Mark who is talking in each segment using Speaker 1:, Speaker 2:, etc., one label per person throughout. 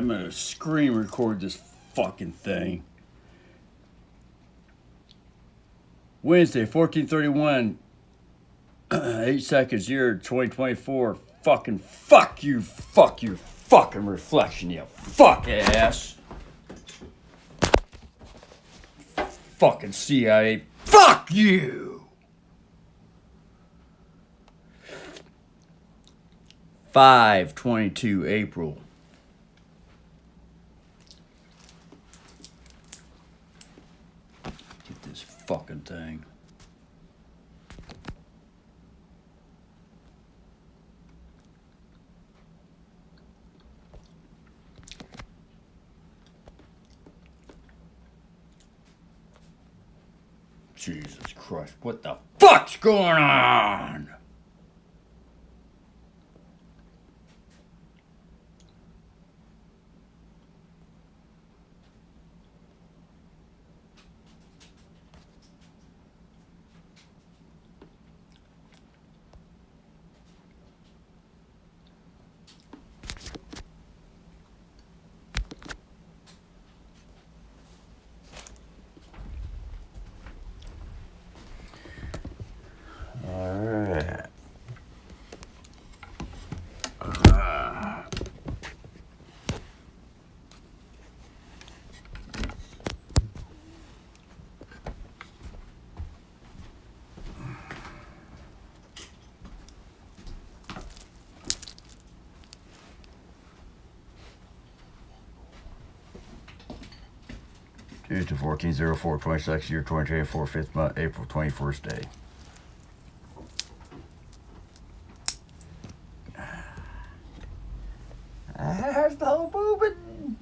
Speaker 1: I'm gonna screen record this fucking thing. Wednesday, 1431, 8 seconds, year 2024. Fucking fuck you, fucking reflection, you fuck ass. Fucking CIA, fuck you. 5/22 April. Get this fucking thing. Jesus Christ, what the fuck's going on? Alright. Tuesday, 14/04, 26th year, 2024, 5th month, April 21st day. How's the whole moving?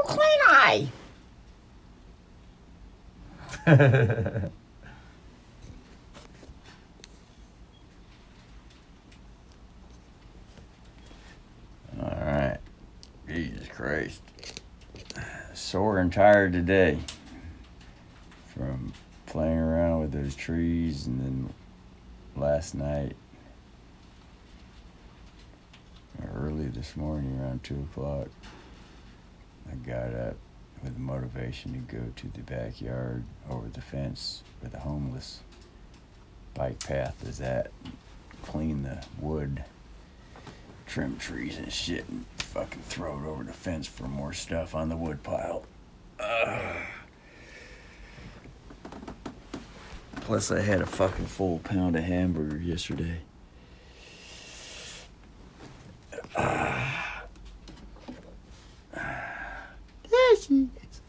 Speaker 1: Clean eye. Alright. Jesus Christ. Sore and tired today from playing around with those trees, and then last night, early this morning around 2 o'clock, I got up with the motivation to go to the backyard over the fence where the homeless bike path is at, clean the wood, trim trees and shit, and fucking throw it over the fence for more stuff on the wood pile. Plus I had a fucking full pound of hamburger yesterday. There she is.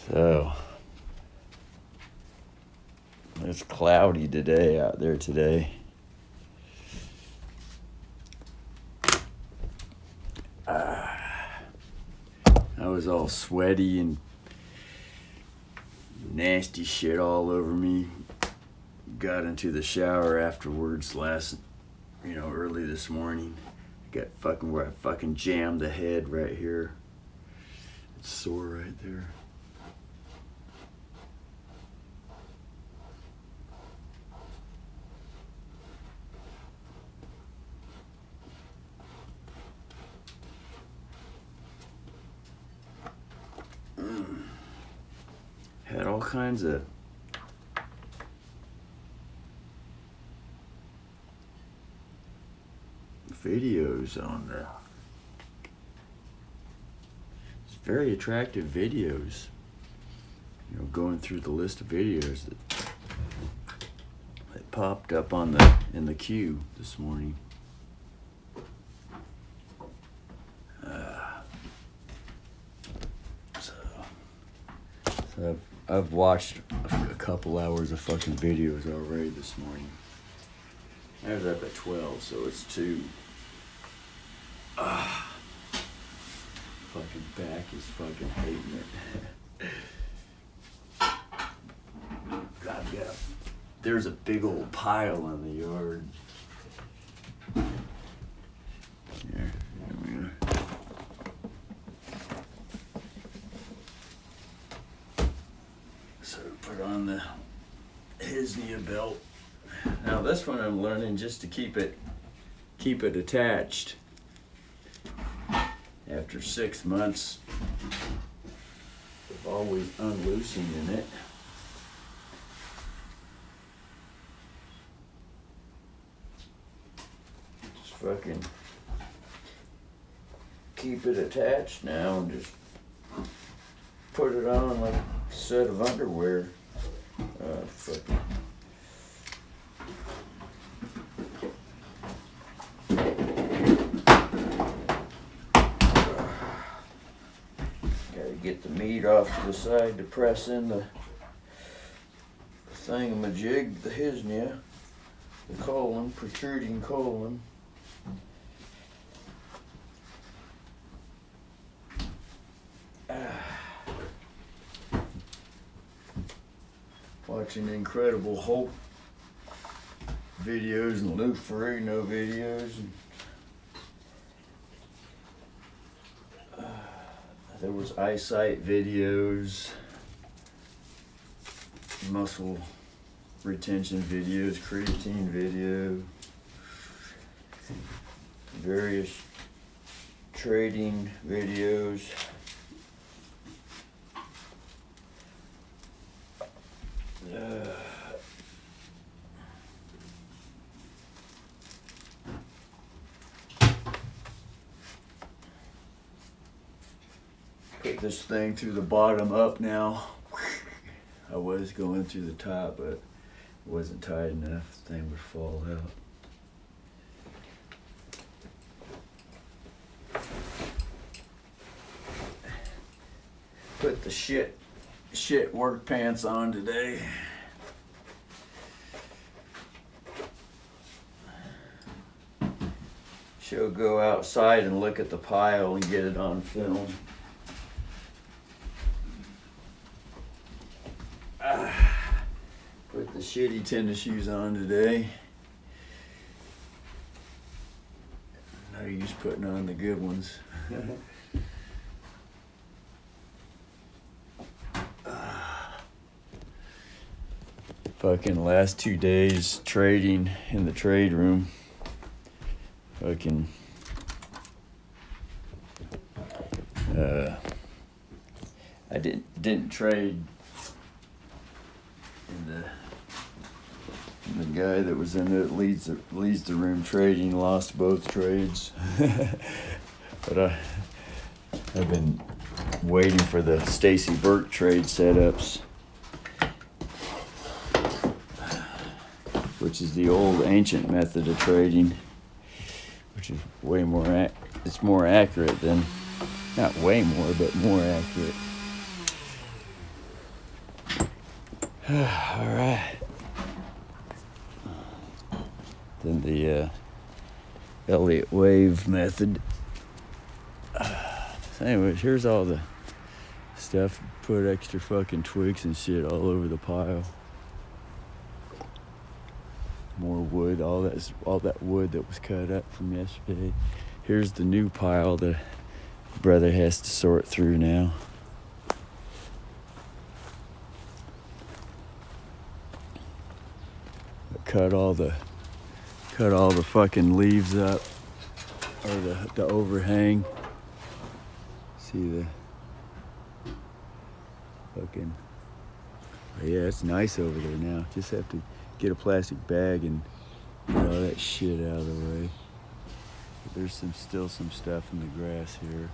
Speaker 1: So, it's cloudy today out there today. I was all sweaty and nasty shit all over me. Got into the shower afterwards early this morning. Got fucking where I fucking jammed the head right here. It's sore right there. Had all kinds of videos on there. It's very attractive videos. Going through the list of videos that popped up in the queue this morning. So I've watched a couple hours of fucking videos already this morning. I was up at 12, so it's 2. Fucking back is fucking hating it. God, yeah. There's a big old pile in the yard. Here we go. So put on his that's when I'm learning just to keep it attached. After 6 months of always unloosening it. Just fucking keep it attached now and just put it on like a set of underwear. Fucking. Get the meat off to the side to press in the thingamajig, the hisnia, the colon, protruding colon. Watching Incredible Hulk videos and Lou Ferrigno videos. There was eyesight videos, muscle retention videos, creatine video, various trading videos. Put this thing through the bottom up now. I was going through the top, but it wasn't tight enough. The thing would fall out. Put the shit work pants on today. She'll go outside and look at the pile and get it on film. Put the shitty tennis shoes on today. No use putting on the good ones. Fucking last 2 days trading in the trade room. Fucking I didn't trade in the guy that was in it leads the room trading lost both trades. But I've been waiting for the Stacy Burke trade setups, which is the old ancient method of trading, which is way more it's more accurate than, not way more, but more accurate. All right. Then the Elliott wave method. So anyways, here's all the stuff. Put extra fucking twigs and shit all over the pile. More wood, all that wood that was cut up from yesterday. Here's the new pile the brother has to sort through now. Cut all the fucking leaves up, or the overhang. See the fucking, yeah, it's nice over there now. Just have to get a plastic bag and get all that shit out of the way. But there's still some stuff in the grass here.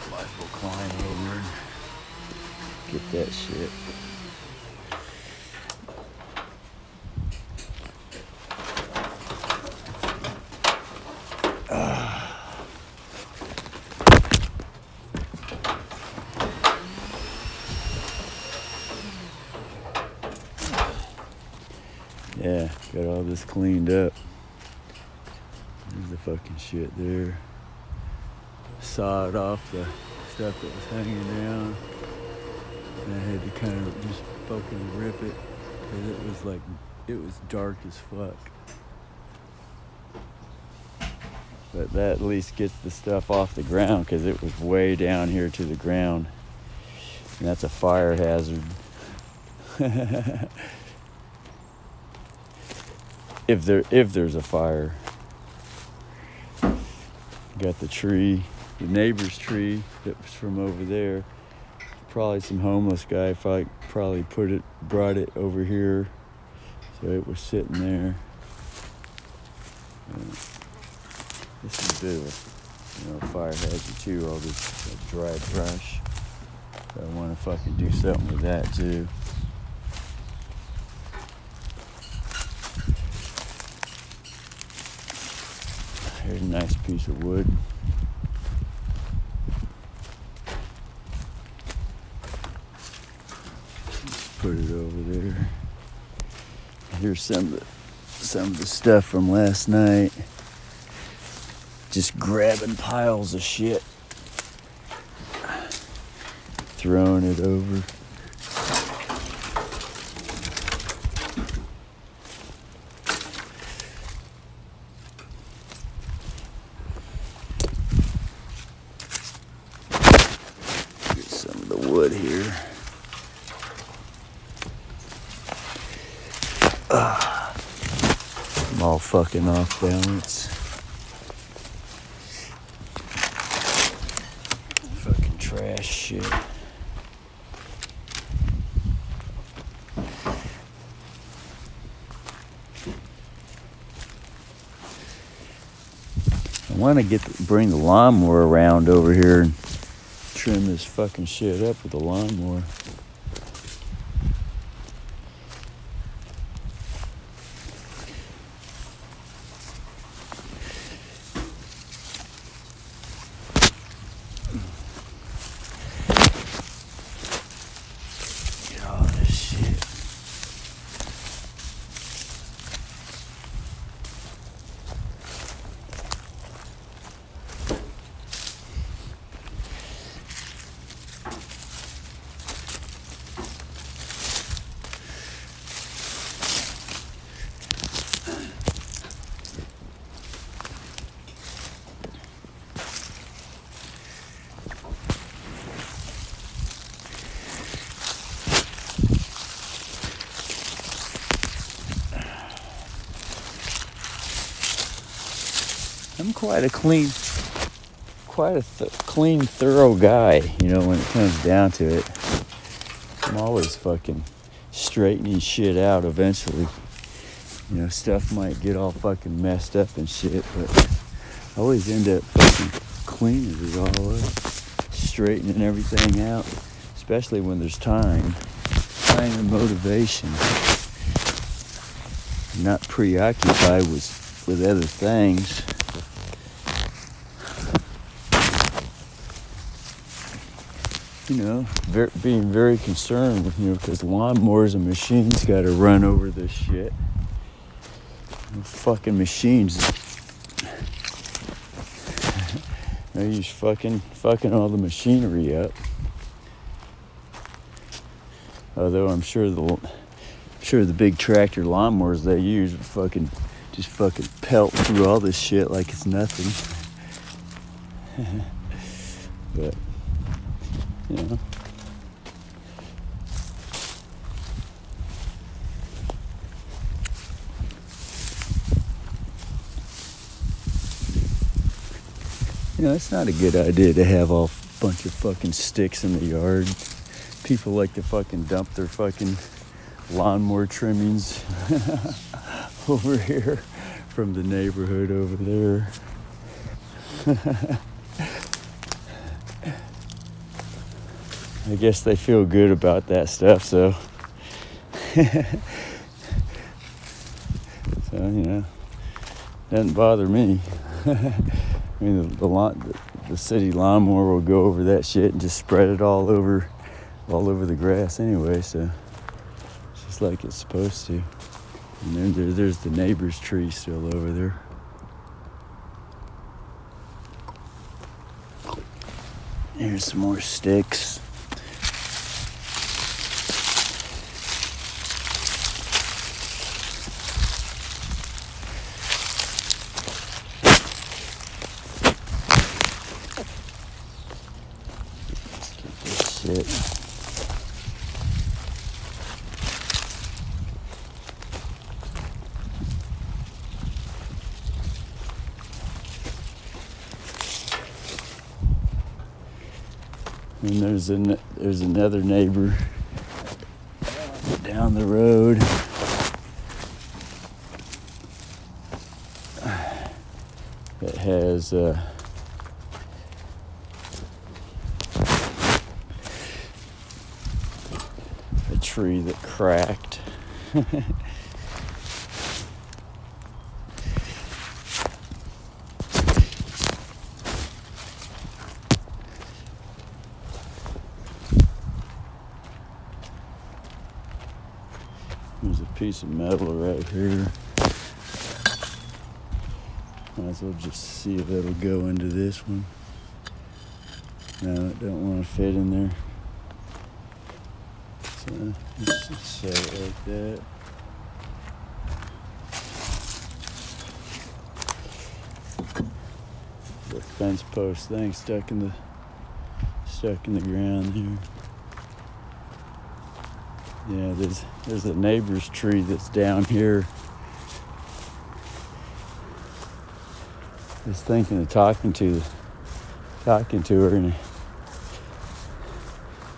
Speaker 1: Might as well climb over and get that shit. Yeah, got all this cleaned up. There's the fucking shit there. Sawed off the stuff that was hanging down. And I had to kind of just fucking rip it, because it was dark as fuck. But that at least gets the stuff off the ground, because it was way down here to the ground. And that's a fire hazard. if there's a fire. Got the tree, the neighbor's tree that was from over there. Probably some homeless guy probably brought it over here, so it was sitting there. This is a bit of a fire hazard too. All this dry brush. So I want to fucking do something with that too. Here's a nice piece of wood. Just put it over there. Here's some of the stuff from last night. Just grabbing piles of shit, throwing it over. Get some of the wood here. I'm all fucking off balance. Fucking trash shit. I want to bring the lawnmower around over here and trim this fucking shit up with the lawnmower. Get all this shit. I'm quite a clean, thorough guy, when it comes down to it. I'm always fucking straightening shit out eventually. Stuff might get all fucking messed up and shit, but I always end up fucking cleaning it all up, straightening everything out, especially when there's time and motivation. I'm not preoccupied with other things. Being very concerned with, because lawnmowers and machines got to run over this shit. Fucking machines. They use fucking all the machinery up. Although I'm sure the big tractor lawnmowers they use just fucking pelt through all this shit like it's nothing. But it's not a good idea to have a bunch of fucking sticks in the yard. People like to fucking dump their fucking lawnmower trimmings over here from the neighborhood over there. I guess they feel good about that stuff, so doesn't bother me. I mean, the city lawnmower will go over that shit and just spread it all over the grass anyway, so it's just like it's supposed to. And then there's the neighbor's tree still over there. Here's some more sticks. Let's get this shit. And there's another neighbor down the road that has a tree that cracked. There's a piece of metal right here. Might as well just see if it'll go into this one. No, it don't want to fit in there. So let's just set it like that. The fence post thing stuck in the ground here. Yeah, there's a neighbor's tree that's down here. I was thinking of talking to her and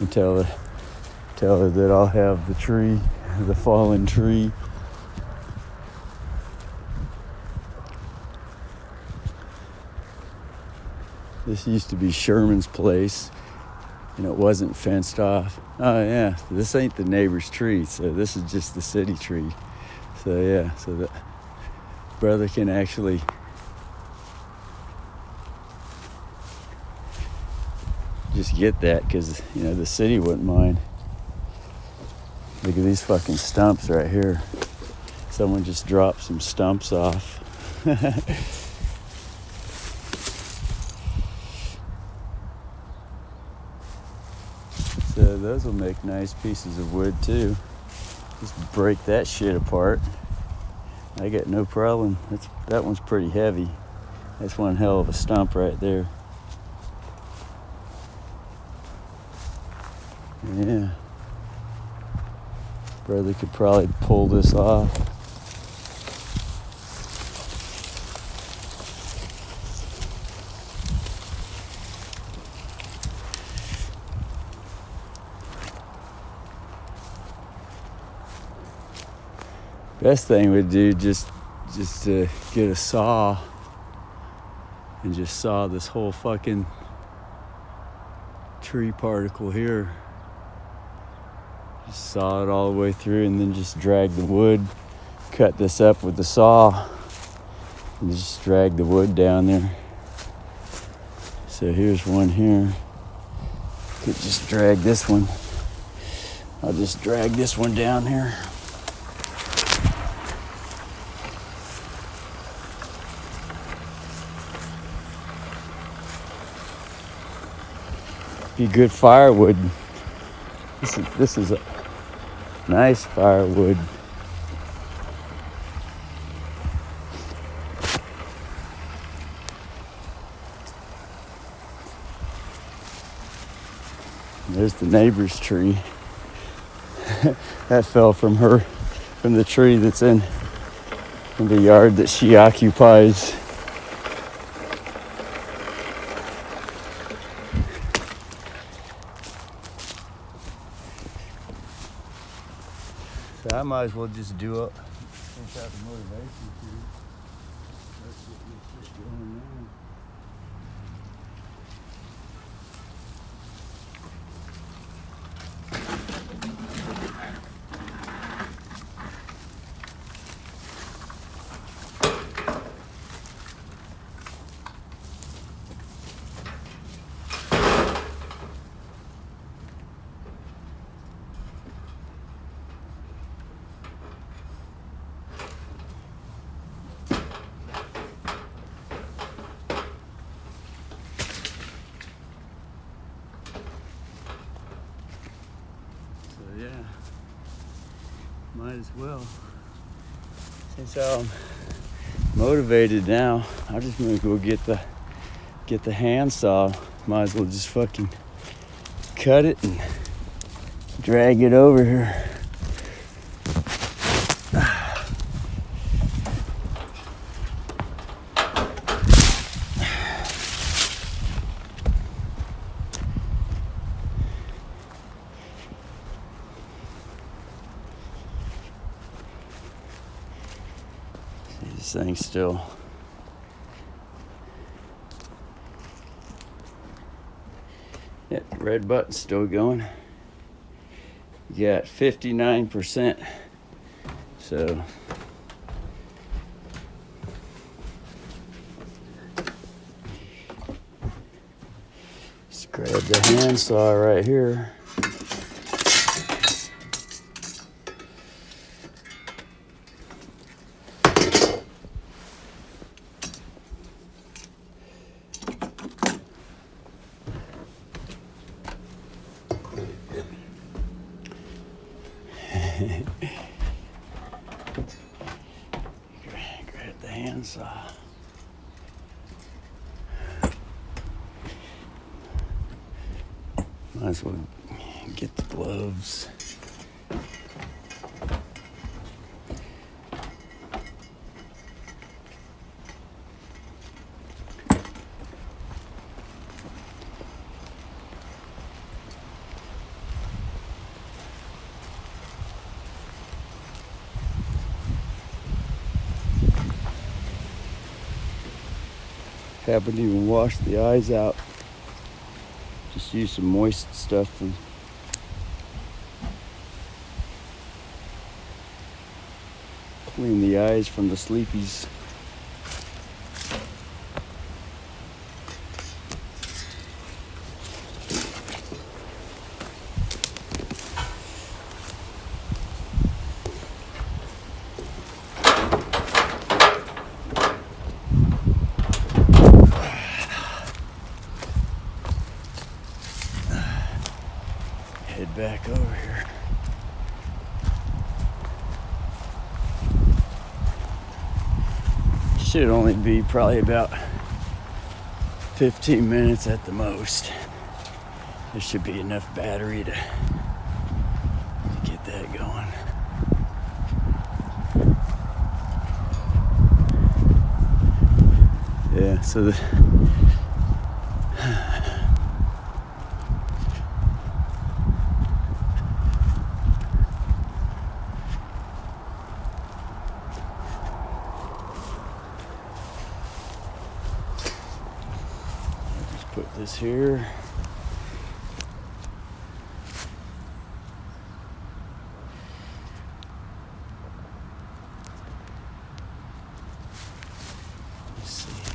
Speaker 1: tell her that I'll have the fallen tree. This used to be Sherman's place, and it wasn't fenced off. Oh yeah, this ain't the neighbor's tree, so this is just the city tree. So yeah, so that brother can actually just get that, because the city wouldn't mind. Look at these fucking stumps right here. Someone just dropped some stumps off. So those will make nice pieces of wood too. Just break that shit apart. I got no problem. That one's pretty heavy. That's one hell of a stump right there. Yeah. Brother could probably pull this off. Best thing would do just to get a saw and just saw this whole fucking tree particle here. Just saw it all the way through and then just drag the wood, cut this up with the saw, and just drag the wood down there. So here's one here. Could just drag this one. I'll just drag this one down here. Be good firewood. This is a nice firewood. There's the neighbor's tree. That fell from the tree that's in the yard that she occupies. So I might as well just do it. Since I have the motivation to. Let's get this shit going now. Yeah, might as well. Since I'm motivated now, I'm just gonna go get the handsaw. Might as well just fucking cut it and drag it over here. This thing's still red button's still going. You got 59%. So just grab the handsaw right here. Grab the handsaw. Might as well get the gloves. Haven't even washed the eyes out. Just use some moist stuff and clean the eyes from the sleepies. Head back over here. Should only be probably about 15 minutes at the most. There should be enough battery to get that going. Yeah, so put this here. Let's see here.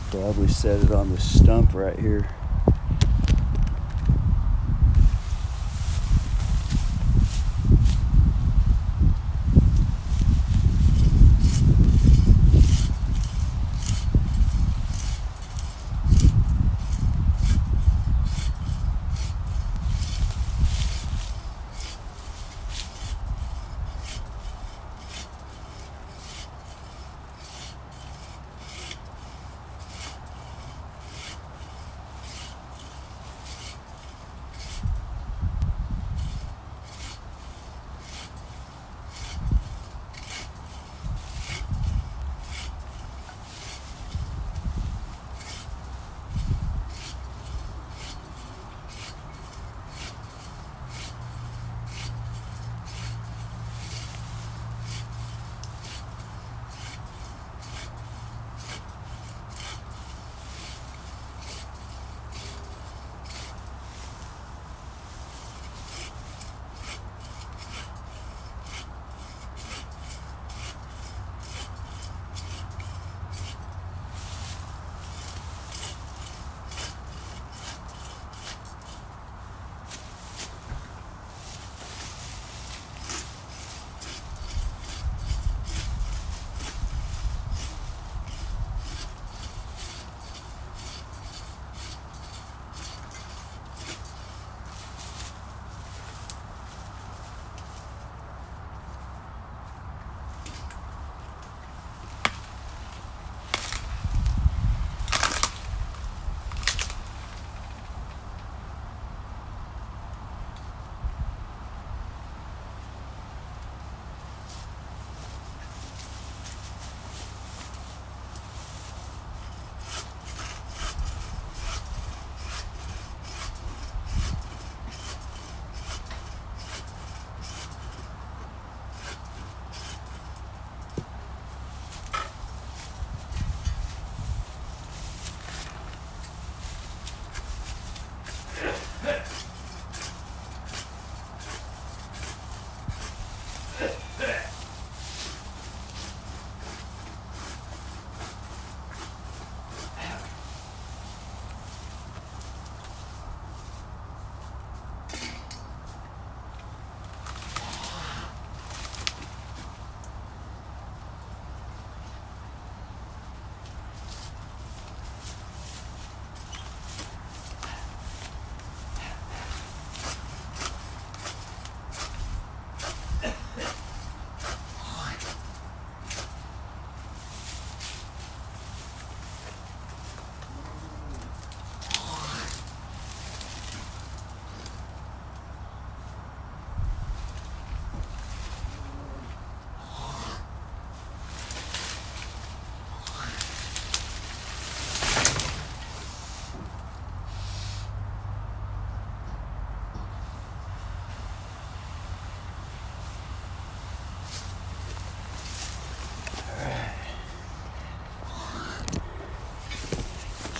Speaker 1: Probably set it on the stump right here.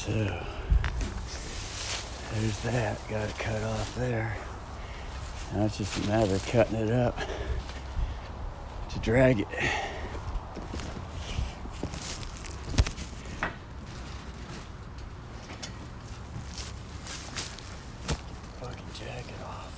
Speaker 1: So, there's that. Got it cut off there. Now it's just a matter of cutting it up to drag it. Fucking jacket off.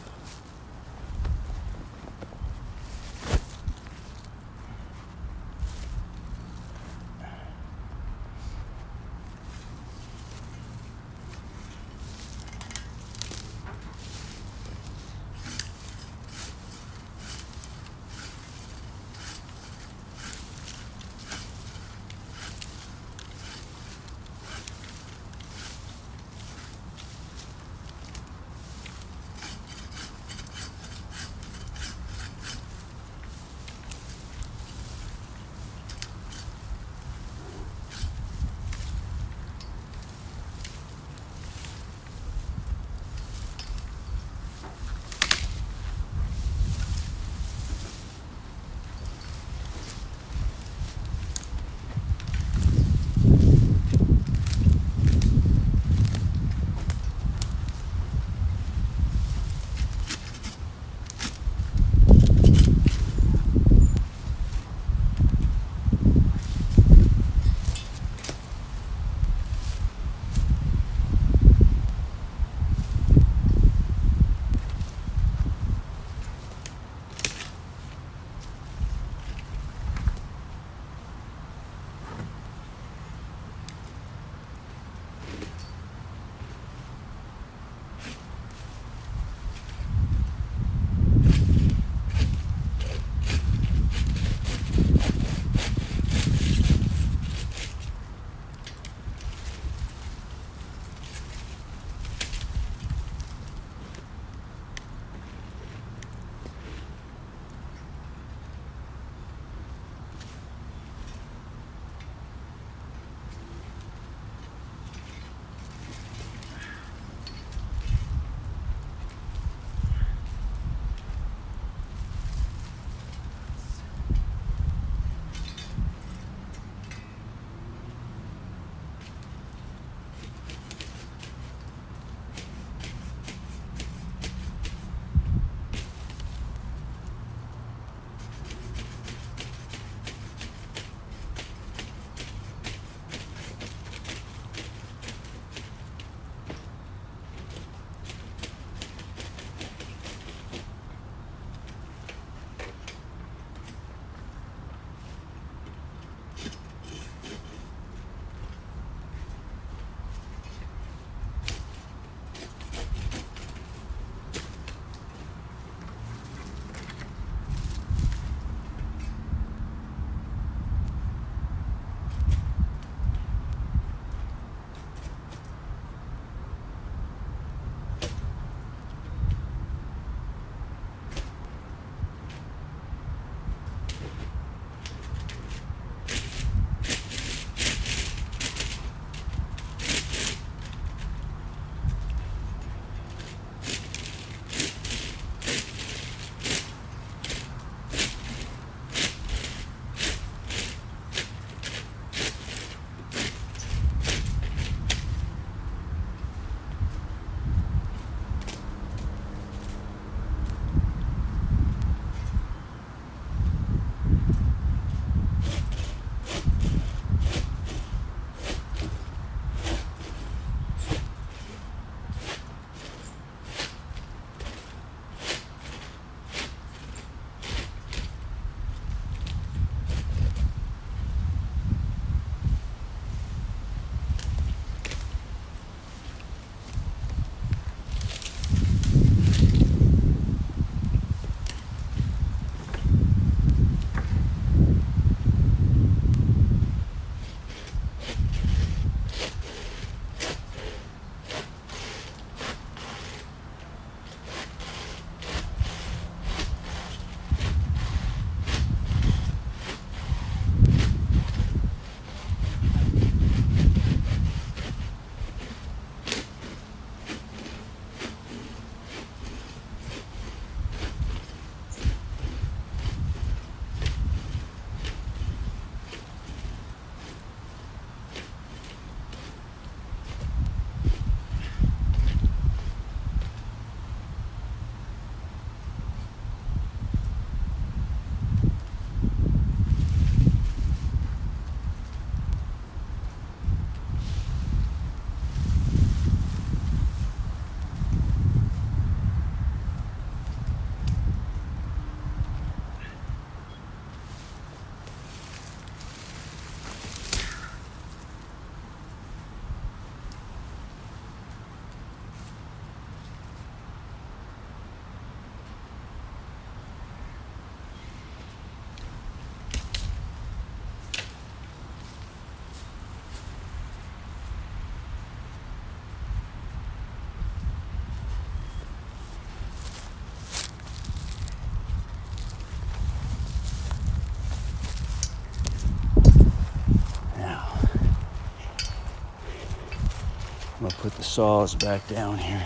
Speaker 1: saws back down here.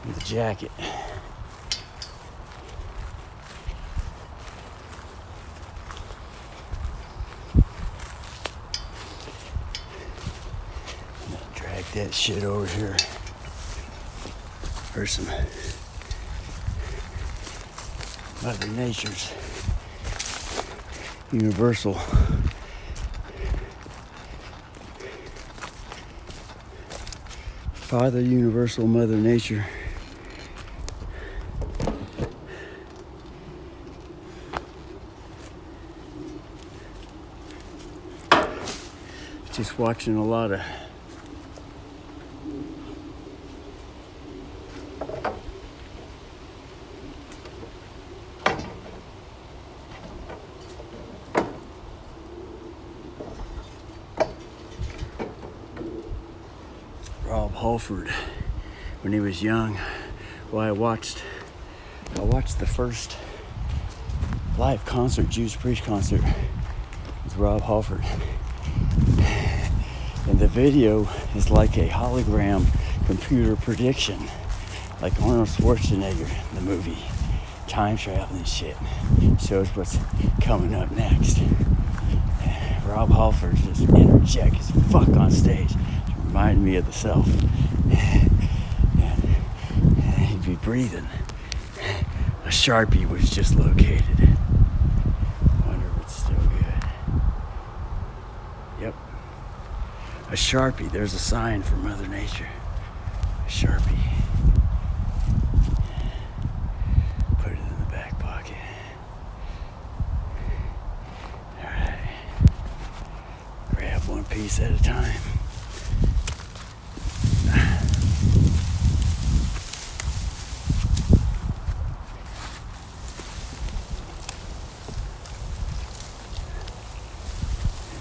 Speaker 1: And the jacket. Drag that shit over here. For some Mother Nature's universal Father Universal Mother Nature. Just watching a lot of Rob Halford when he was young. Well, I watched the first live concert, Judas Priest concert with Rob Halford. And the video is like a hologram computer prediction, like Arnold Schwarzenegger in the movie, time traveling shit. Shows what's coming up next. Rob Halford's just energetic as fuck on stage. Reminded me of the Self. And he'd be breathing. A Sharpie was just located. Wonder if it's still good. Yep. A Sharpie. There's a sign for Mother Nature. A Sharpie. Put it in the back pocket. Alright. Grab one piece at a time.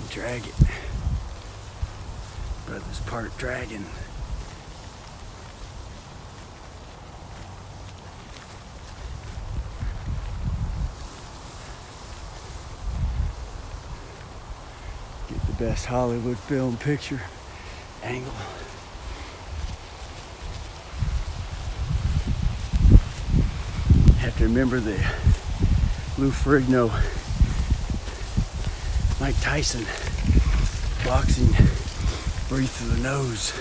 Speaker 1: Drag it. Brother's part dragon. Get the best Hollywood film picture angle. Have to remember the Lou Ferrigno, Mike Tyson boxing, breathe through the nose.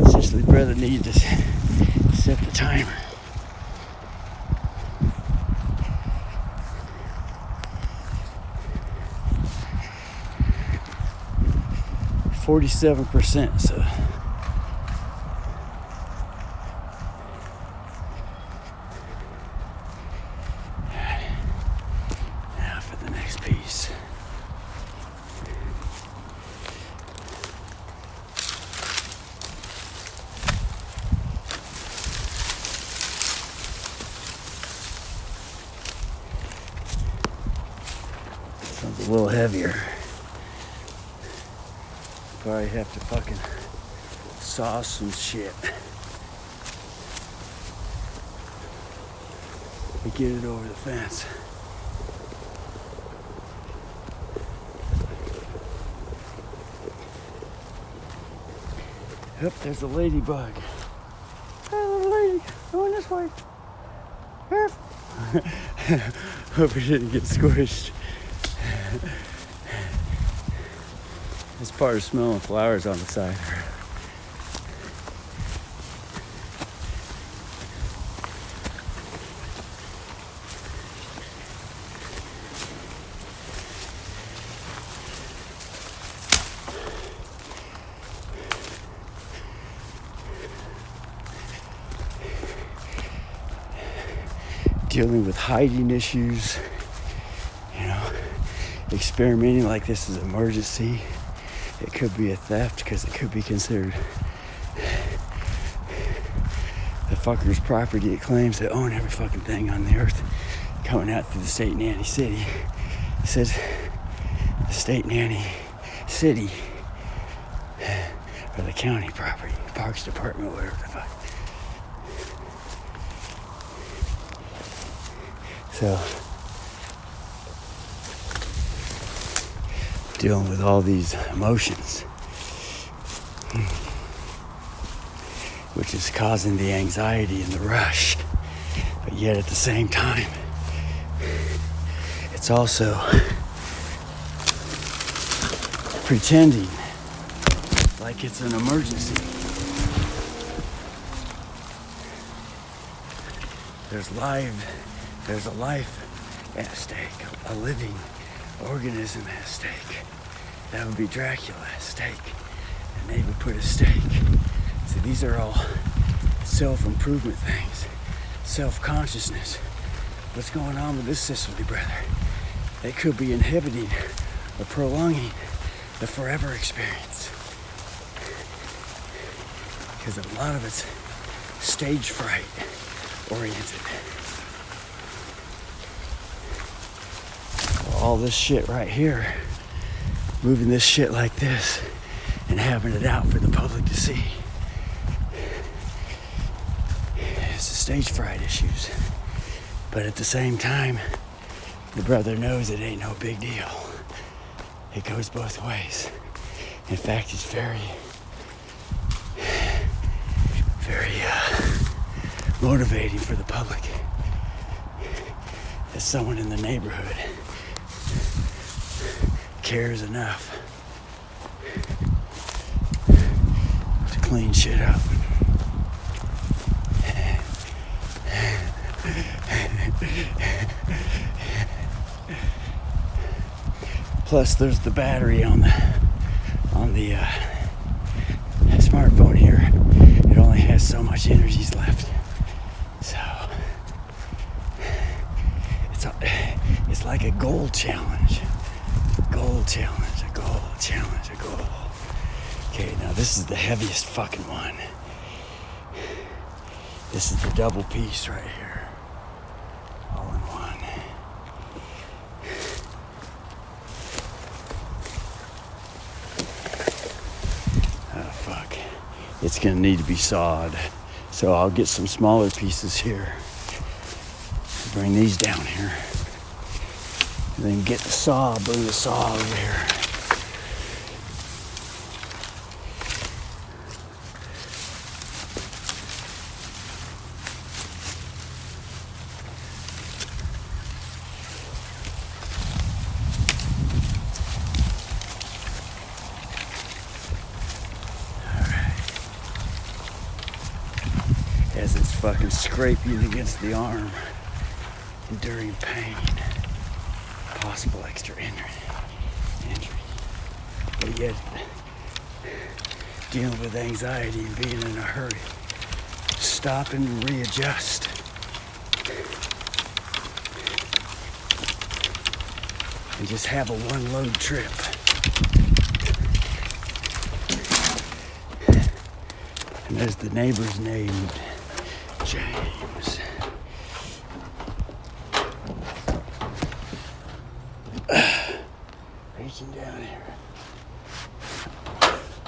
Speaker 1: Essentially, brother needed to set the timer. %, so now for the next piece. This one's a little heavier. Probably have to fucking saw some shit to get it over the fence. Yep, there's a ladybug. Hey, little lady, going this way. Hope he didn't get squished. It's part of smelling flowers on the side. Dealing with hiding issues, experimenting like this is an emergency. It could be a theft because it could be considered the fucker's property. It claims they own every fucking thing on the earth. Coming out through the state nanny city. It says the state nanny city or the county property, Parks Department, whatever the fuck. So dealing with all these emotions, which is causing the anxiety and the rush, but yet at the same time, it's also pretending like it's an emergency. There's a life at stake, a living organism at stake. That would be Dracula at stake, and they would put a stake. So these are all self-improvement things, self-consciousness. What's going on with this Sicily, brother? They could be inhibiting or prolonging the forever experience, because a lot of it's stage fright oriented. All this shit right here, moving this shit like this and having it out for the public to see. It's the stage fright issues. But at the same time, the brother knows it ain't no big deal. It goes both ways. In fact, it's very motivating for the public. As someone in the neighborhood cares enough to clean shit up. Plus, there's the battery on the smartphone here. It only has so much energy left, so it's like a goal challenge. A goal. Okay, now this is the heaviest fucking one. This is the double piece right here. All in one. Oh, fuck. It's gonna need to be sawed. So I'll get some smaller pieces here. Bring these down here. And then get the saw, bring the saw over here.
Speaker 2: fucking scraping against the arm, enduring pain, possible extra injury, but yet dealing with anxiety and being in a hurry. Stop and readjust. And just have a one-load trip. And there's the neighbor's name, James. Reaching down here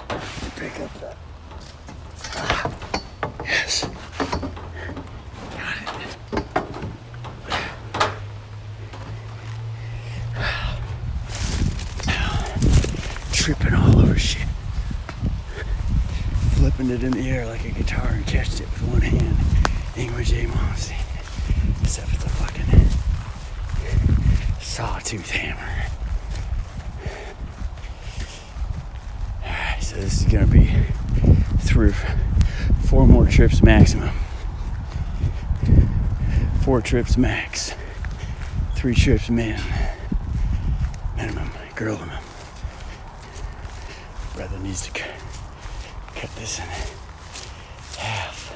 Speaker 2: to pick up that. Yes. Got it. Tripping all over shit. Flipping it in the air like a guitar and catched it with one hand. Ingrid J. Momstein. Except it's a fucking sawtooth hammer. Alright, so this is gonna be 4 more trips maximum. 4 trips max. 3 trips minimum. Girl minimum. Brother needs to cut this in half.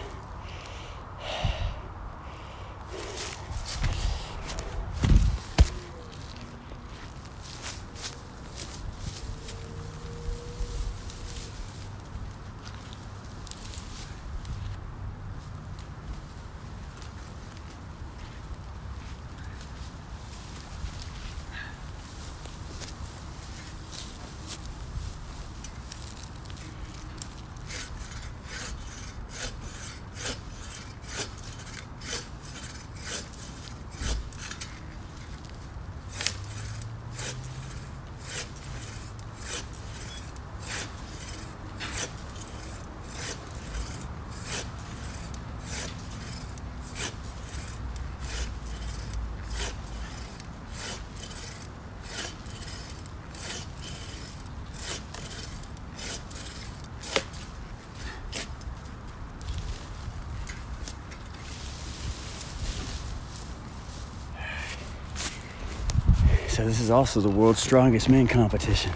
Speaker 2: So this is also the world's strongest men competition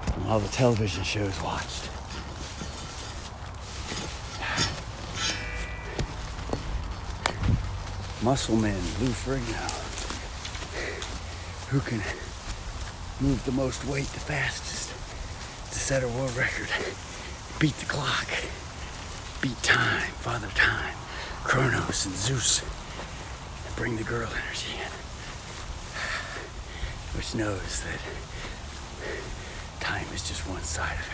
Speaker 2: from all the television shows watched. Muscle men, Lou Ferrigno, who can move the most weight the fastest to set a world record, beat the clock, beat time, Father Time, Kronos and Zeus, and bring the girl energy in. Which knows that time is just one side of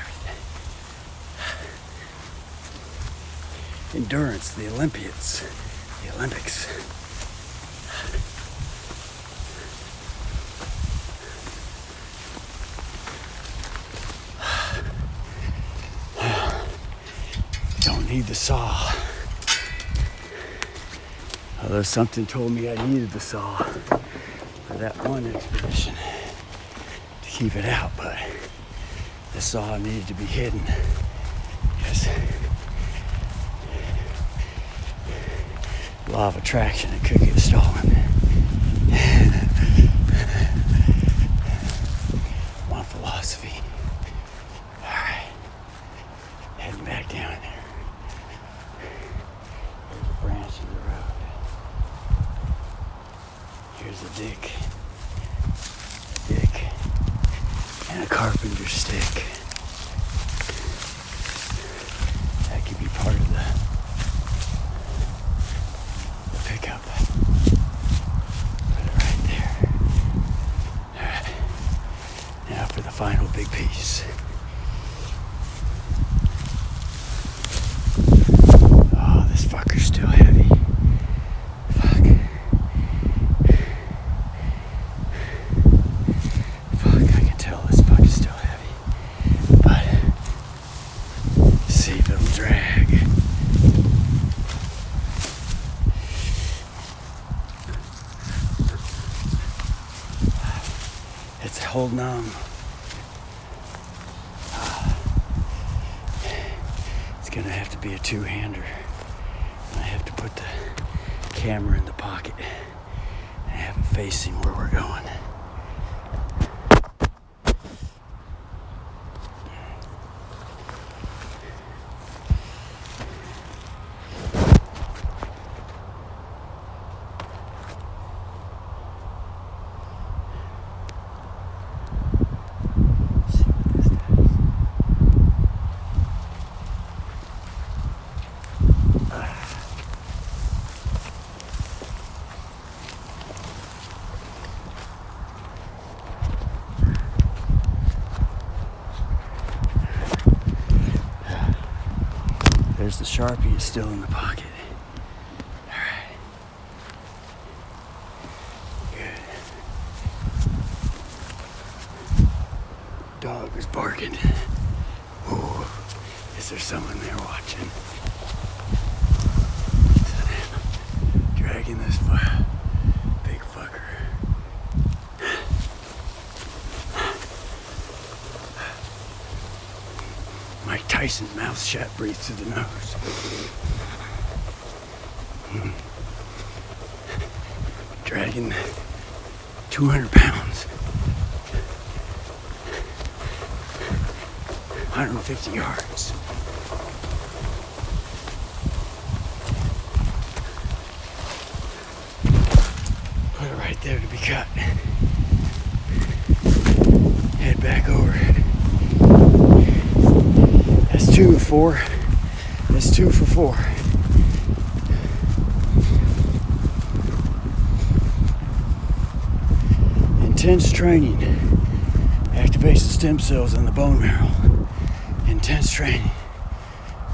Speaker 2: everything. Endurance, the Olympians, the Olympics. Don't need the saw. Although something told me I needed the saw for that one expedition to keep it out, but the saw needed to be hidden because law of attraction, it could get stolen. One philosophy. Alright, heading back down there. There's a branch in the road. Here's a dick, and a carpenter's stick. That could be part of the pickup. Put it right there. Alright, now for the final big piece. Oh, this fucker's still heavy. Holding on. It's gonna have to be a two-hander. I have to put the camera in the pocket and have it facing where we're going. There's the Sharpie, is still in the pocket. Alright. Good. Dog was barking. Ooh, is there someone there watching? Dragging this big fucker. Mike Tyson, mouth shut, breathe through the nose. Dragging 200 pounds. 150 yards. Put it right there to be cut. Head back over. That's 2 for 4. That's 2 for 4. Intense training activates the stem cells in the bone marrow. Intense training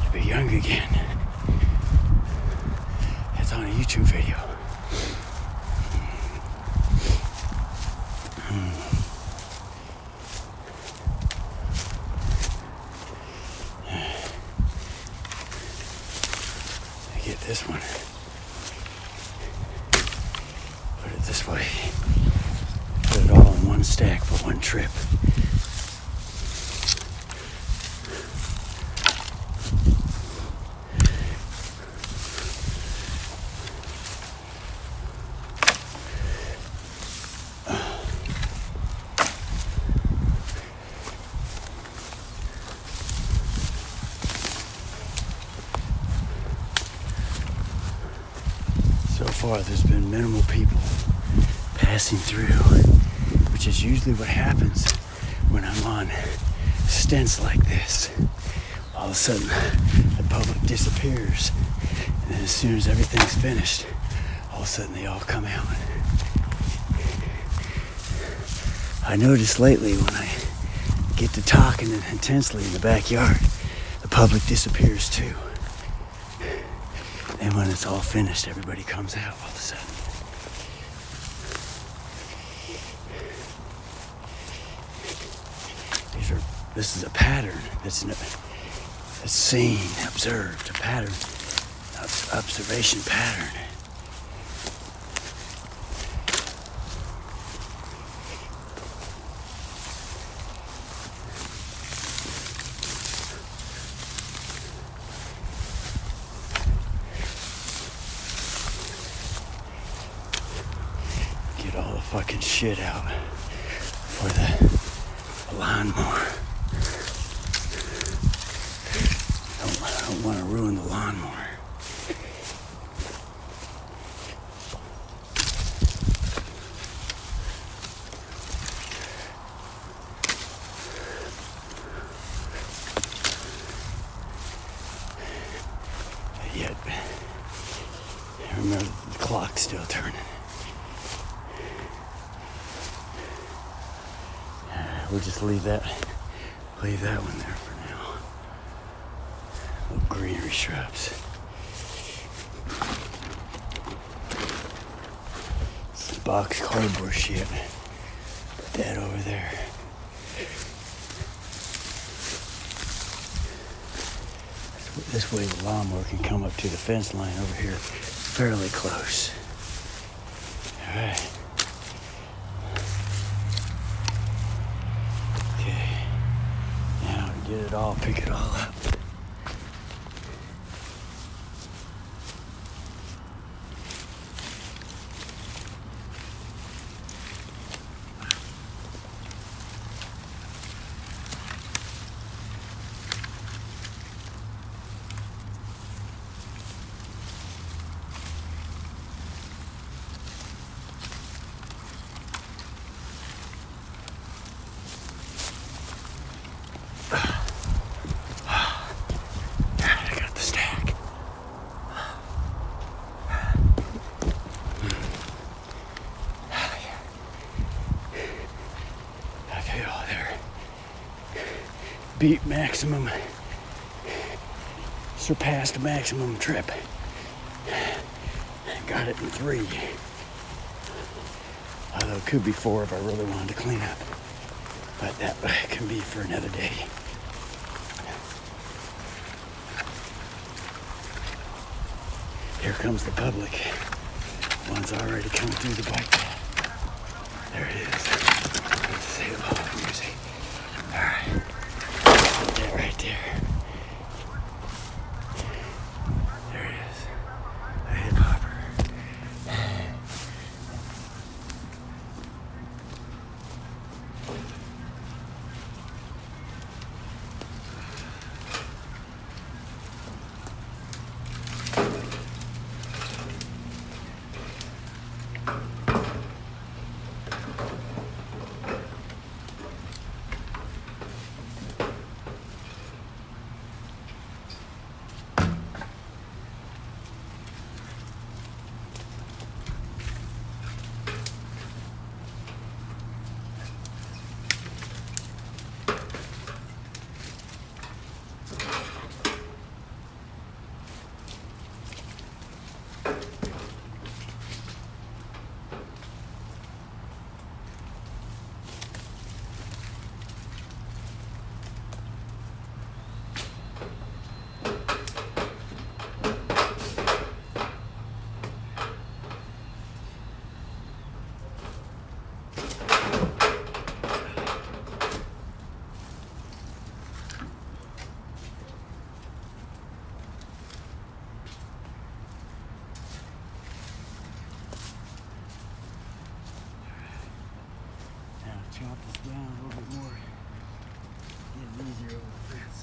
Speaker 2: to be young again. It's on a YouTube video. Get this one. Put it this way. Put it all in one stack for one trip. So far, there's been minimal people passing through, which is usually what happens when I'm on stents like this. All of a sudden, the public disappears, and then as soon as everything's finished, all of a sudden they all come out. I noticed lately when I get to talking intensely in the backyard, the public disappears too. And when it's all finished, everybody comes out all of a sudden. This is a pattern that's seen, observed, a pattern, observation pattern. Get all the fucking shit out for the lawnmower. I don't want to ruin the lawnmower. Yet, remember the clock's still turning. We'll just leave that one there for now. Little greenery shrubs. Some box cardboard shit. Put that over there. This way the lawnmower can come up to the fence line over here fairly close. All right. Okay. Now to get it all, pick it all up. hill there. Beat maximum, surpassed maximum trip. Got it in 3. Although it could be 4 if I really wanted to clean up. But that can be for another day. Here comes the public. One's already come through the bike path. There it is. Let's say hello, music. Alright. Put that right there. There it is. A hip hopper. Chop this down a little bit more. Get it easier over the fence.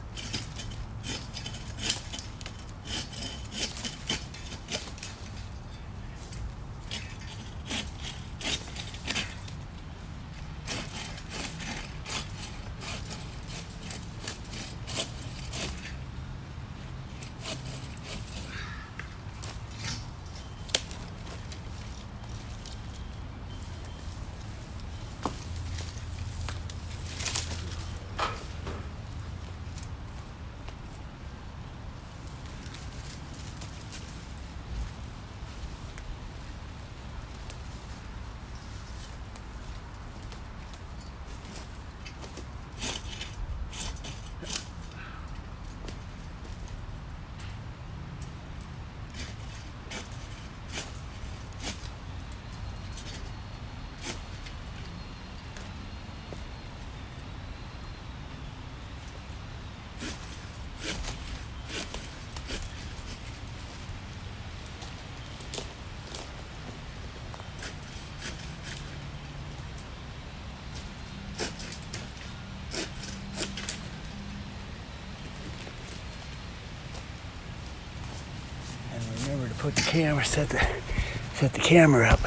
Speaker 2: Remember to put the camera, set the camera up.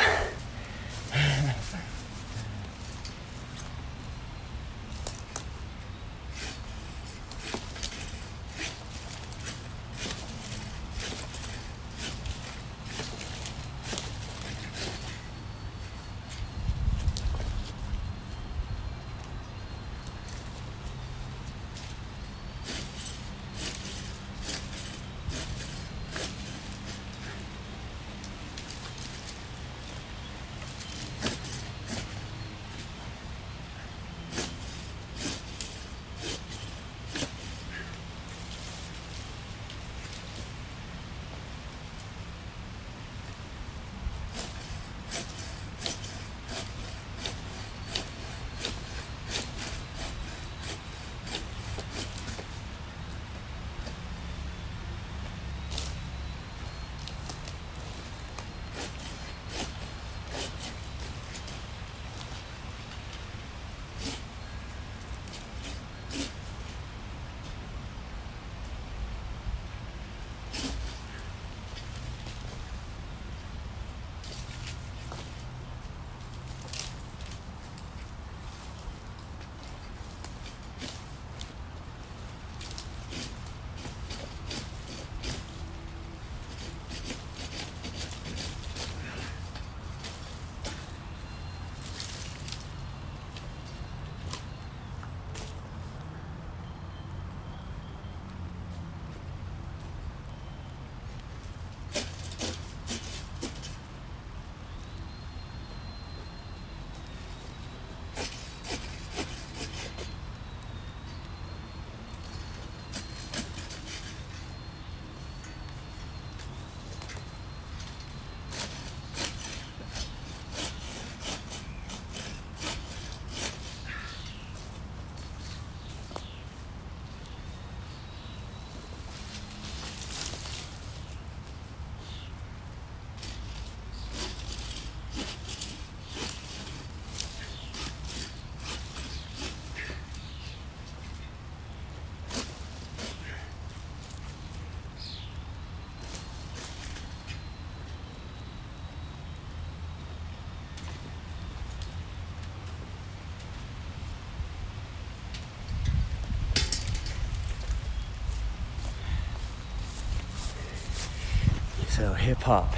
Speaker 2: So hip hop,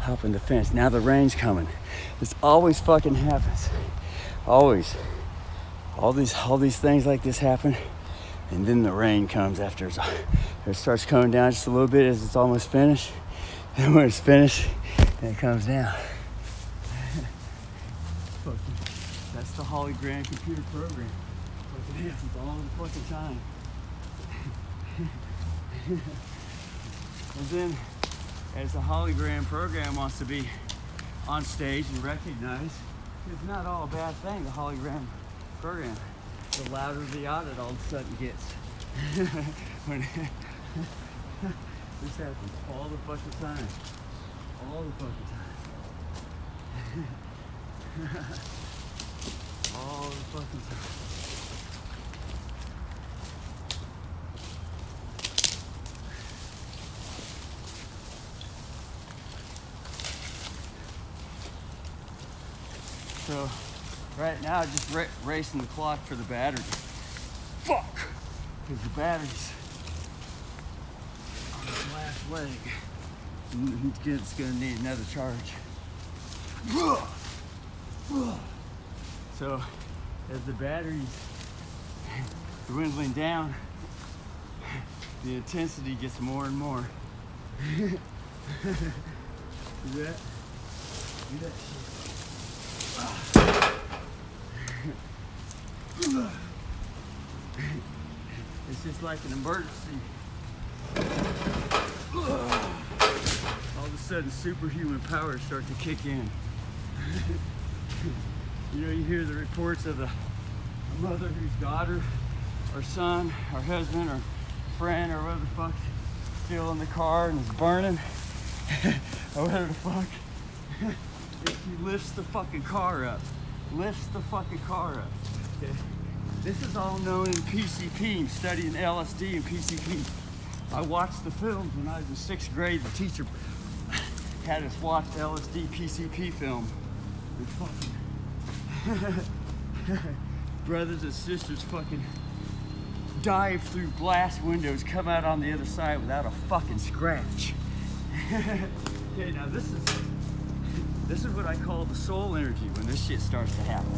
Speaker 2: hopping the fence. Now the rain's coming. This always fucking happens. Always. All these things like this happen, and then the rain comes after it starts coming down just a little bit as it's almost finished. And when it's finished, then it comes down. That's the Holy Grand computer program. Fucking happens all the fucking time. And then, as the Holy Grand program wants to be on stage and recognized, it's not all a bad thing, the Holy Grand program. The louder the audit all of a sudden gets. When this happens all the fucking time. All the fucking time. All the fucking time. So right now, just racing the clock for the battery. Fuck! Because the battery's on the last leg. And it's gonna need another charge. So as the battery's dwindling down, the intensity gets more and more. See that? See that shit? It's just like an emergency. All of a sudden, superhuman powers start to kick in. You know, you hear the reports of a mother whose daughter, or son, or husband, or friend, or whatever the fuck's still in the car and is burning, or whatever the fuck. If he lifts the fucking car up. Lifts the fucking car up. Okay. This is all known in PCP, studying LSD and PCP. I watched the films when I was in 6th grade. The teacher had us watch LSD PCP film. And fucking brothers and sisters fucking dive through glass windows, come out on the other side without a fucking scratch. Okay, now this is what I call the soul energy when this shit starts to happen.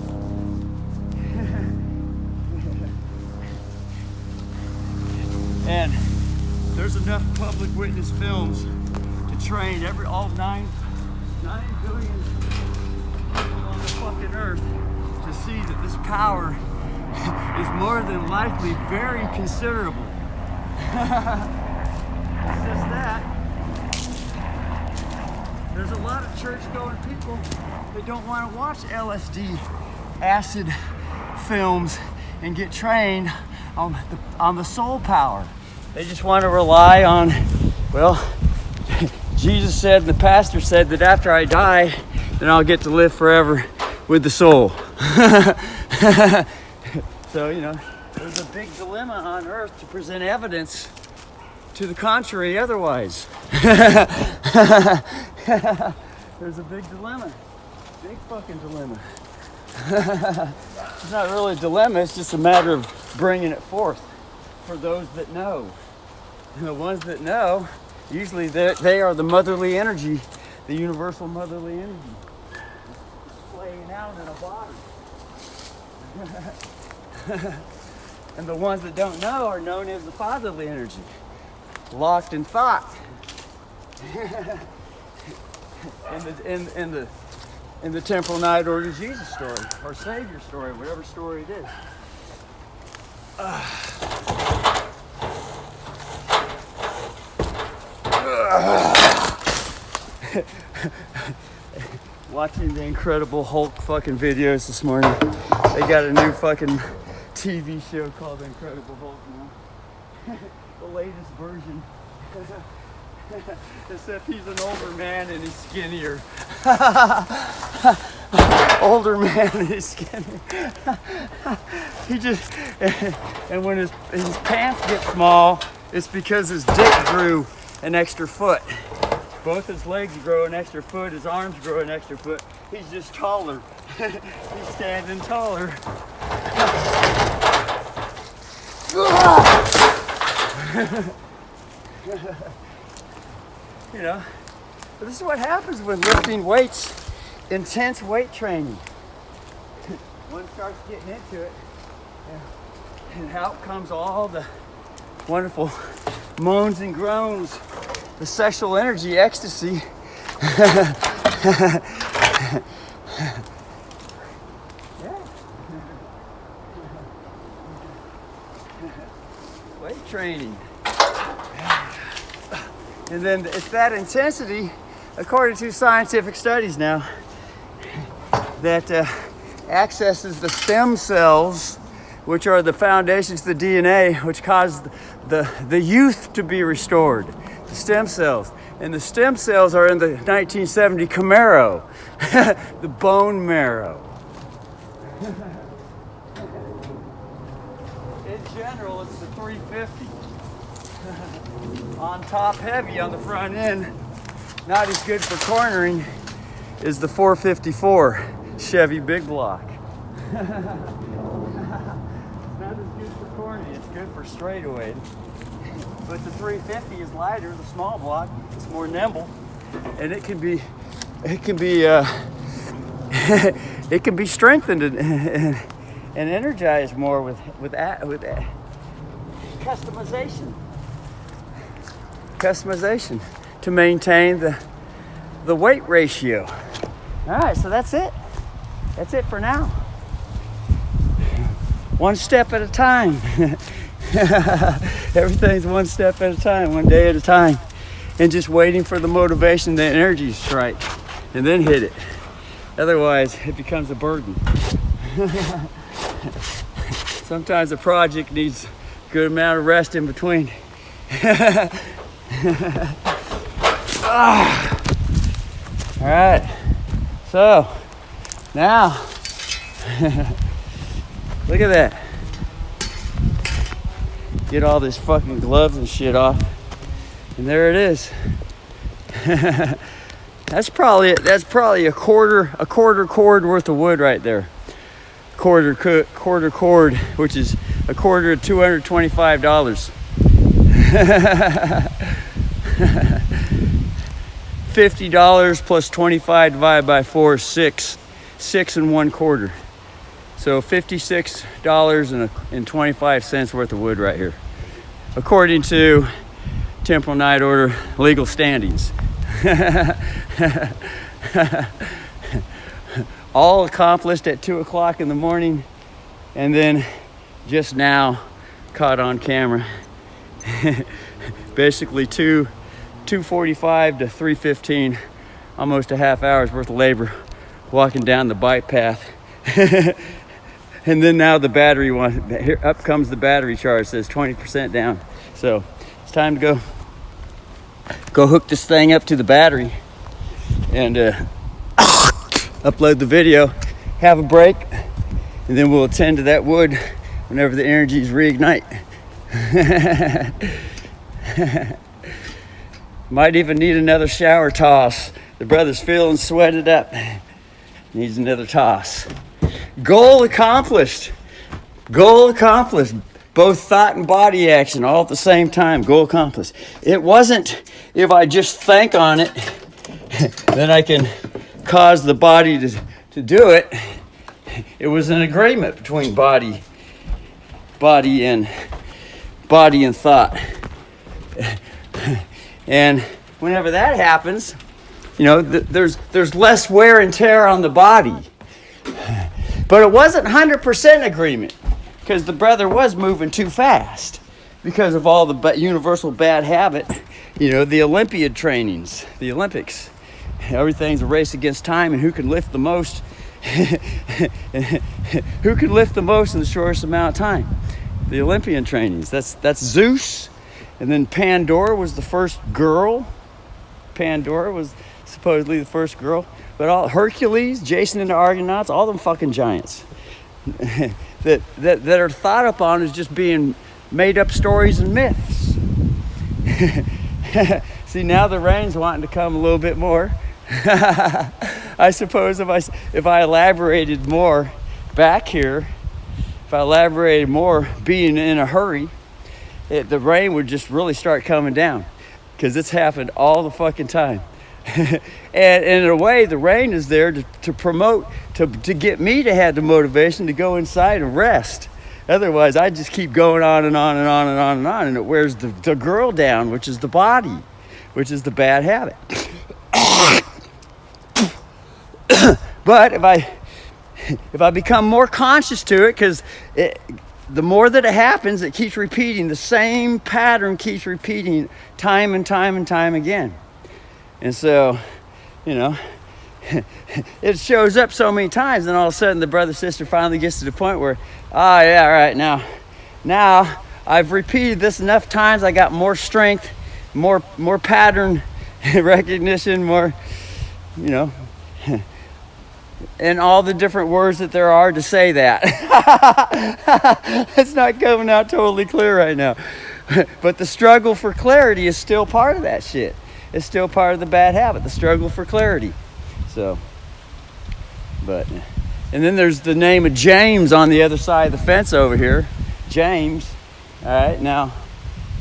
Speaker 2: And there's enough public witness films to train all 9 billion people on the fucking earth to see that this power is more than likely very considerable. It's just that there's a lot of church-going people that don't want to watch LSD acid films and get trained on the soul power. They just want to rely on, well, Jesus said and the pastor said that after I die, then I'll get to live forever with the soul. So, you know, there's a big dilemma on earth to present evidence to the contrary otherwise. There's a big dilemma. Big fucking dilemma. It's not really a dilemma, it's just a matter of bringing it forth for those that know. And the ones that know, usually they are the motherly energy, the universal motherly energy. It's playing out in a body. And the ones that don't know are known as the fatherly energy, locked in thought. In the Temple Night Order Jesus story, or Savior story, whatever story it is. Watching the Incredible Hulk fucking videos this morning. They got a new fucking TV show called The Incredible Hulk now. The latest version. Except he's an older man and he's skinnier. Older man and he's skinnier. He just, and when his pants get small, it's because his dick grew an extra foot. Both his legs grow an extra foot, his arms grow an extra foot. He's just taller. He's standing taller. you know, but this is what happens when lifting weights, intense weight training. One starts getting into it, and out comes all the wonderful moans and groans, the sexual energy, ecstasy. Weight training. And then it's that intensity, according to scientific studies now, that accesses the stem cells, which are the foundations of the DNA, which cause the youth to be restored. The stem cells. And the stem cells are in the 1970 Camaro, the bone marrow. In general, it's the 350. On top heavy on the front end, not as good for cornering, is the 454 Chevy big block. It's not as good for cornering, it's good for straightaway. But the 350 is lighter, the small block, it's more nimble, and it can be it can be strengthened and energized more with customization to maintain the weight ratio. All right, so that's it. That's it for now. One step at a time. Everything's one step at a time, one day at a time, and just waiting for the motivation, the energy to strike, and then hit it. Otherwise, it becomes a burden. Sometimes a project needs a good amount of rest in between. All right, so now look at that. Get all this fucking gloves and shit off, and there it is. That's probably a quarter cord worth of wood right there. Quarter cord, which is a quarter of $225. $50 plus 25 divided by 4 is 6 and 1/4. So $56.25 worth of wood right here, according to Temporal Night Order legal standings. All accomplished at 2 o'clock in the morning, and then just now caught on camera. Basically 2:45 to 3:15, almost a half hour's worth of labor walking down the bike path. And then now the battery here up comes the battery charge, says 20% down. So it's time to go hook this thing up to the battery and upload the video, have a break, and then we'll attend to that wood whenever the energies reignite. Might even need another shower toss. The brother's feeling sweated up. Needs another toss. Goal accomplished. Goal accomplished. Both thought and body action all at the same time. Goal accomplished. It wasn't if I just think on it, then I can cause the body to do it. It was an agreement between body and thought. And whenever that happens, you know, there's less wear and tear on the body. But it wasn't 100% agreement, because the brother was moving too fast because of all the universal bad habit. You know, the Olympiad trainings, the Olympics. Everything's a race against time and who can lift the most. Who can lift the most in the shortest amount of time? The Olympian trainings. That's Zeus. And then Pandora was the first girl. Pandora was supposedly the first girl. But all Hercules, Jason and the Argonauts, all them fucking giants that are thought upon as just being made up stories and myths. See, now the rain's wanting to come a little bit more. I suppose if I elaborated more back here, if I elaborated more being in a hurry, the rain would just really start coming down. because it's happened all the fucking time. And in a way, the rain is there to promote, to get me to have the motivation to go inside and rest. Otherwise, I just keep going on and on and on and on and on, and it wears the girl down, which is the body, which is the bad habit. But if I become more conscious to it, because the more that it happens, it keeps repeating. The same pattern keeps repeating time and time and time again. And so, you know, it shows up so many times, and all of a sudden the brother sister finally gets to the point where, oh yeah, all right, now I've repeated this enough times. I got more strength, more pattern recognition, more, you know, and all the different words that there are to say that. It's not coming out totally clear right now. But the struggle for clarity is still part of that shit. It's still part of the bad habit, the struggle for clarity. So, but, and then there's the name of James on the other side of the fence over here. James. All right, now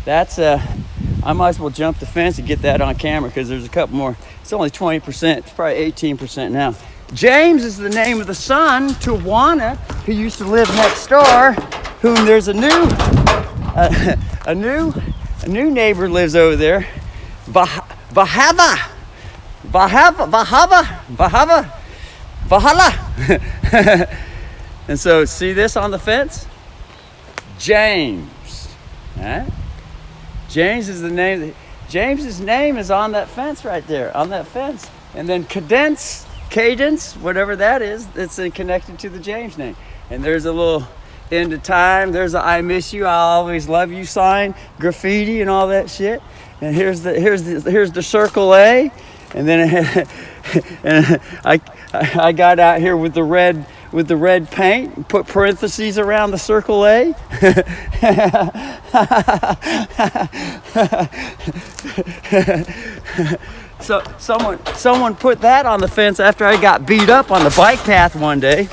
Speaker 2: that's I might as well jump the fence and get that on camera, because there's a couple more. It's only 20%. It's probably 18% now. James is the name of the son to Juana, who used to live next door, whom there's a new neighbor lives over there. Vahala. And so, see this on the fence? James. All right? James is the name. James's name is on that fence right there, on that fence. And then cadence, whatever that is, it's connected to the James name. And there's a little end of time. There's a I miss you, I always love you sign, graffiti and all that shit. And here's the circle A. And then and I got out here with the red paint and put parentheses around the circle A. So someone put that on the fence after I got beat up on the bike path one day.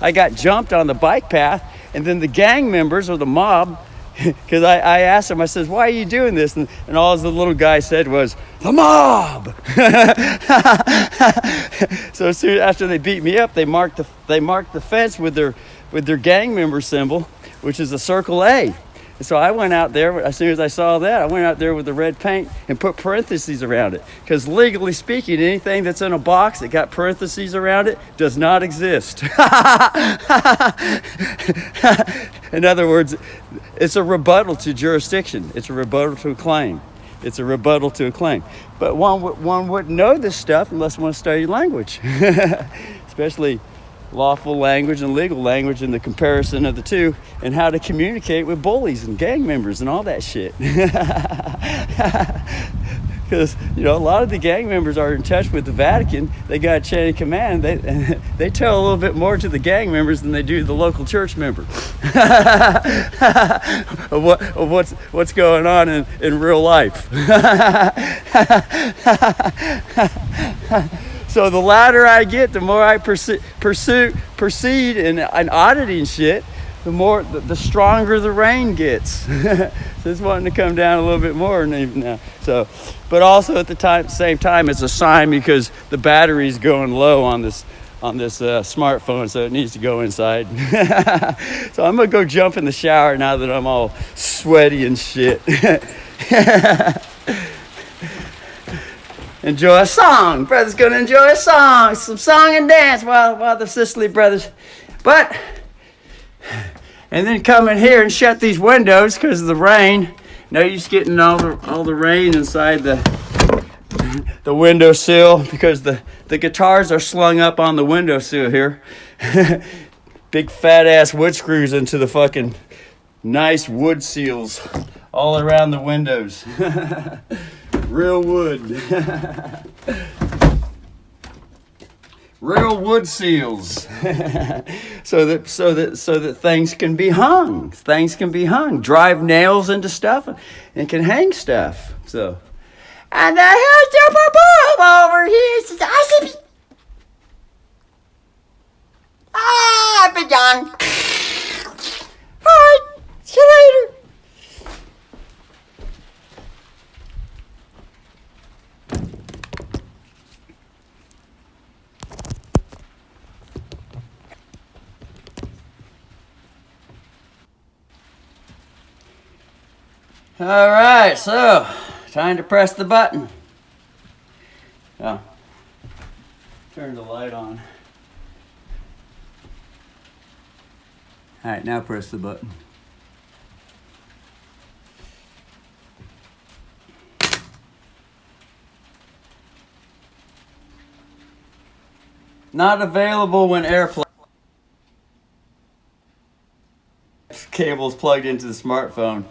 Speaker 2: I got jumped on the bike path, and then the gang members or the mob, because I asked him, I says, why are you doing this? And all the little guy said was, the mob! So soon after they beat me up, they marked the fence with their gang member symbol, which is a circle A. And so I went out there, as soon as I saw that, I went out there with the red paint and put parentheses around it. Because legally speaking, anything that's in a box that got parentheses around it does not exist. In other words, it's a rebuttal to jurisdiction. It's a rebuttal to a claim. It's a rebuttal to a claim. But one wouldn't know this stuff unless one studied language, especially lawful language and legal language, and the comparison of the two, and how to communicate with bullies and gang members and all that shit. Because, you know, a lot of the gang members are in touch with the Vatican. They got a chain of command. They tell a little bit more to the gang members than they do the local church member of what's going on in real life. So the louder I get, the more I proceed in auditing shit, the stronger the rain gets. So it's wanting to come down a little bit more now. So, but also at the same time, it's a sign because the battery's going low on this smartphone, so it needs to go inside. So I'm gonna go jump in the shower now that I'm all sweaty and shit. Enjoy a song. Brother's gonna enjoy a song. Some song and dance while the Sicily brothers. And then come in here and shut these windows because of the rain. No use getting all the rain inside the windowsill, because the guitars are slung up on the windowsill here. Big fat ass wood screws into the fucking nice wood seals all around the windows. Real wood. Real wood seals. so that things can be hung. Things can be hung. Drive nails into stuff and can hang stuff. So, and the here's Super Boom over here. Says, I should be. I've been done. All right. See you later.
Speaker 1: All right, so time to press the button. Oh, turn the light on. All right, now press the button. Not available when airplane cable's plugged into the smartphone.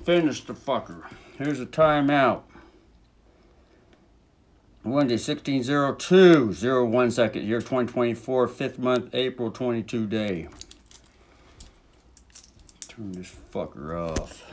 Speaker 2: finish the fucker. Here's a timeout. Monday, 1602, 01 second, year 2024, 5th month, April 22 day. Turn this fucker off.